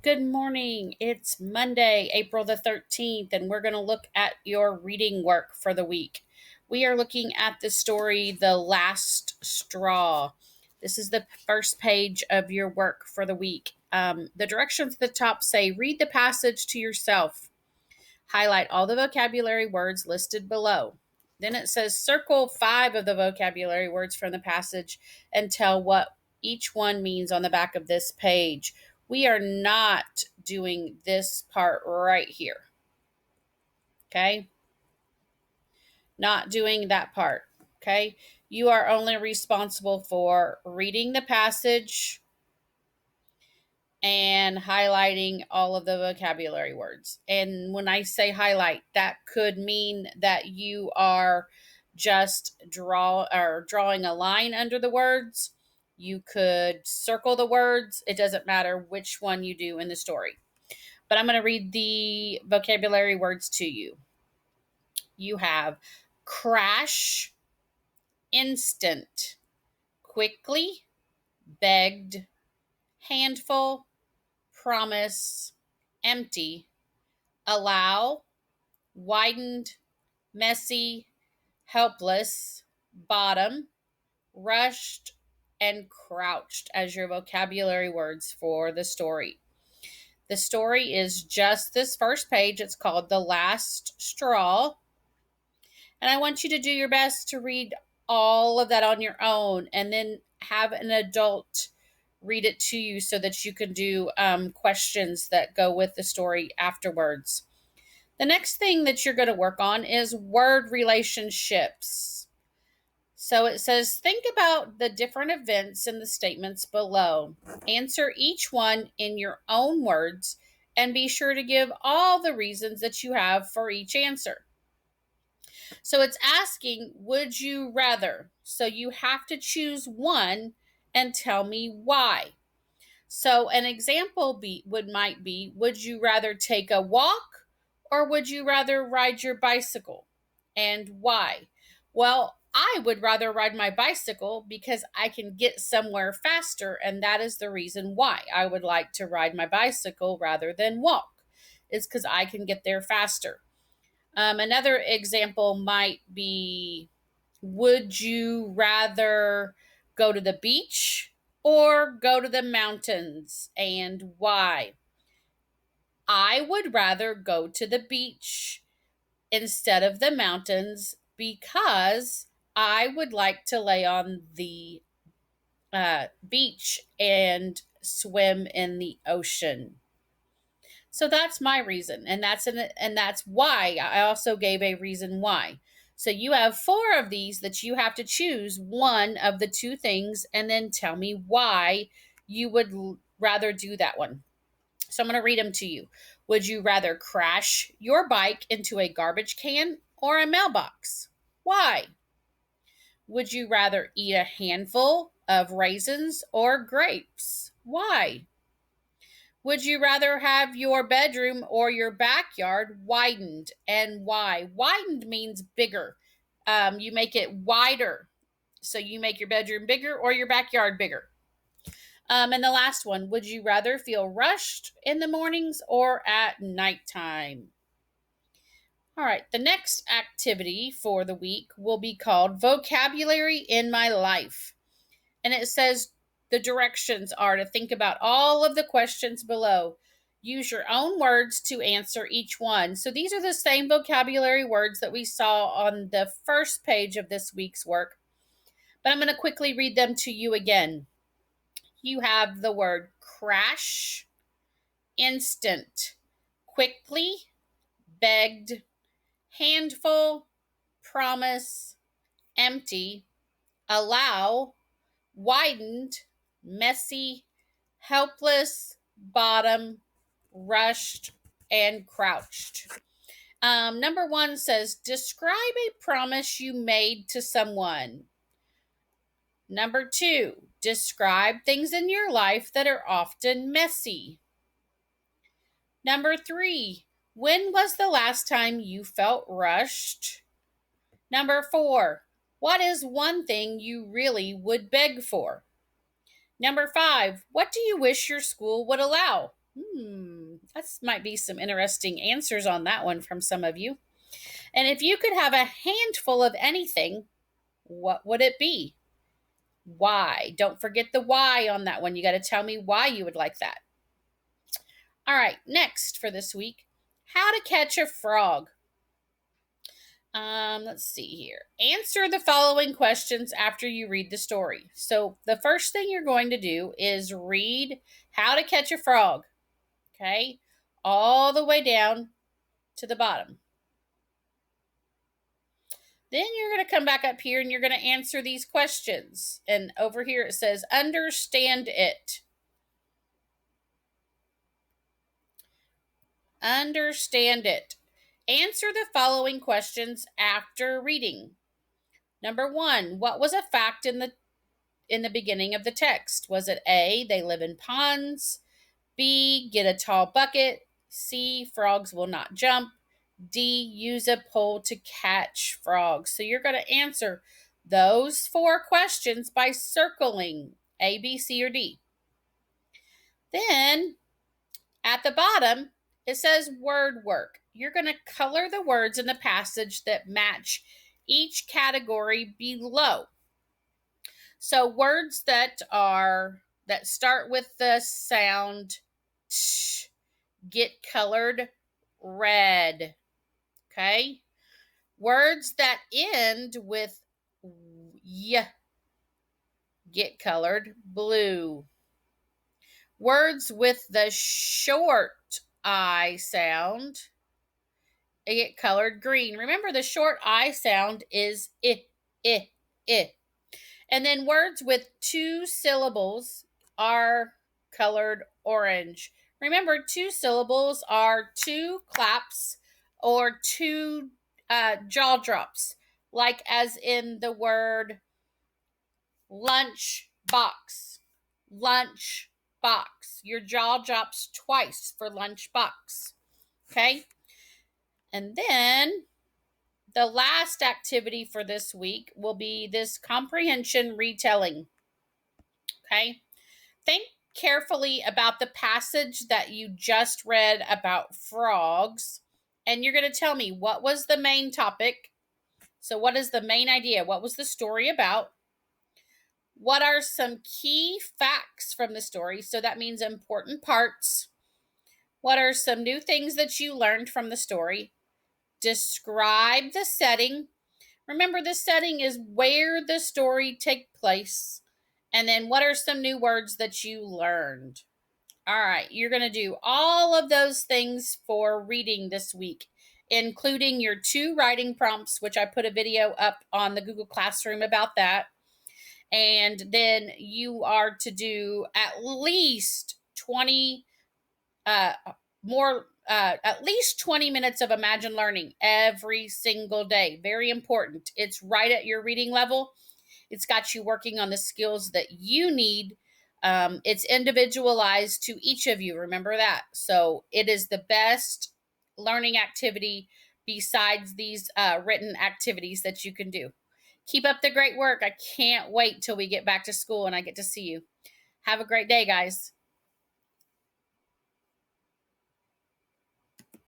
Good morning. It's Monday, April the 13th, and we're going to look at your reading work for the week. We are looking at the story, The Last Straw. This is the first page of your work for the week. The directions at the top say, read the passage to yourself. Highlight all the vocabulary words listed below. Then it says, circle 5 of the vocabulary words from the passage and tell what each one means on the back of this page. We are not doing this part right here. Okay? Not doing that part. Okay? You are only responsible for reading the passage and highlighting all of the vocabulary words. And when I say highlight, that could mean that you are just drawing a line under the words. You could circle the words. It doesn't matter which one you do in the story. But I'm going to read the vocabulary words to you. You have crash, instant, quickly, begged, handful, promise, empty, allow, widened, messy, helpless, bottom, rushed, and crouched as your vocabulary words for the story. The story is just this first page. It's called The Last Straw. And I want you to do your best to read all of that on your own and then have an adult read it to you so that you can do questions that go with the story afterwards. The next thing that you're going to work on is word relationships. So it says, think about the different events in the statements below. Answer each one in your own words and be sure to give all the reasons that you have for each answer. So it's asking, would you rather? So you have to choose one and tell me why. So an example might be, would you rather take a walk or would you rather ride your bicycle? And why? Well, I would rather ride my bicycle because I can get somewhere faster, and that is the reason why I would like to ride my bicycle rather than walk. It's because I can get there faster. Another example might be, would you rather go to the beach or go to the mountains, and why? I would rather go to the beach instead of the mountains because I would like to lay on the beach and swim in the ocean. So that's my reason, and that's why I also gave a reason why. So you have 4 of these that you have to choose one of the 2 things and then tell me why you would rather do that one. So I'm going to read them to you. Would you rather crash your bike into a garbage can or a mailbox? Why? Would you rather eat a handful of raisins or grapes? Why? Would you rather have your bedroom or your backyard widened, and why? Widened means bigger. You make it wider. So you make your bedroom bigger or your backyard bigger. And the last one, would you rather feel rushed in the mornings or at nighttime? All right, the next activity for the week will be called Vocabulary in My Life. And it says the directions are to think about all of the questions below. Use your own words to answer each one. So these are the same vocabulary words that we saw on the first page of this week's work. But I'm going to quickly read them to you again. You have the word crash, instant, quickly, begged, handful, promise, empty, allow, widened, messy, helpless, bottom, rushed, and crouched. Number 1 says, describe a promise you made to someone. Number 2, describe things in your life that are often messy. Number 3, when was the last time you felt rushed? Number 4, what is one thing you really would beg for? Number 5, what do you wish your school would allow? That might be some interesting answers on that one from some of you. And if you could have a handful of anything, what would it be? Why? Don't forget the why on that one. You got to tell me why you would like that. All right, next for this week, how to catch a frog. Let's see here. Answer the following questions after you read the story. So the first thing you're going to do is read How to Catch a Frog. Okay, all the way down to the bottom. Then you're going to come back up here and you're going to answer these questions. And over here it says, understand it. Understand it. Answer the following questions after reading. Number 1, what was a fact in the beginning of the text? Was it A, they live in ponds, B, get a tall bucket, C, frogs will not jump, D, use a pole to catch frogs? So you're going to answer those 4 questions by circling A, B, C, or D. Then at the bottom, it says word work. You're going to color the words in the passage that match each category below. So words that start with the sound t get colored red. Okay? Words that end with y get colored blue. Words with the short I sound get colored green. Remember, the short I sound is I. And then words with 2 syllables are colored orange. Remember, 2 syllables are 2 claps or 2 jaw drops, like as in the word lunch box. Lunch box. Your jaw drops twice for lunch box. Okay? And then the last activity for this week will be this comprehension retelling. Okay? Think carefully about the passage that you just read about frogs, and you're going to tell me what was the main topic. So, what is the main idea? What was the story about? What are some key facts from the story? So, that means important parts. What are some new things that you learned from the story? Describe the setting. Remember, the setting is where the story takes place. And then what are some new words that you learned? All right, you're going to do all of those things for reading this week, including your 2 writing prompts, which I put a video up on the Google Classroom about that. And then you are to do at least 20 at least 20 minutes of Imagine Learning every single day. Very important. It's right at your reading level. It's got you working on the skills that you need. It's individualized to each of you. Remember that. So it is the best learning activity besides these written activities that you can do. Keep up the great work. I can't wait till we get back to school and I get to see you. Have a great day, guys.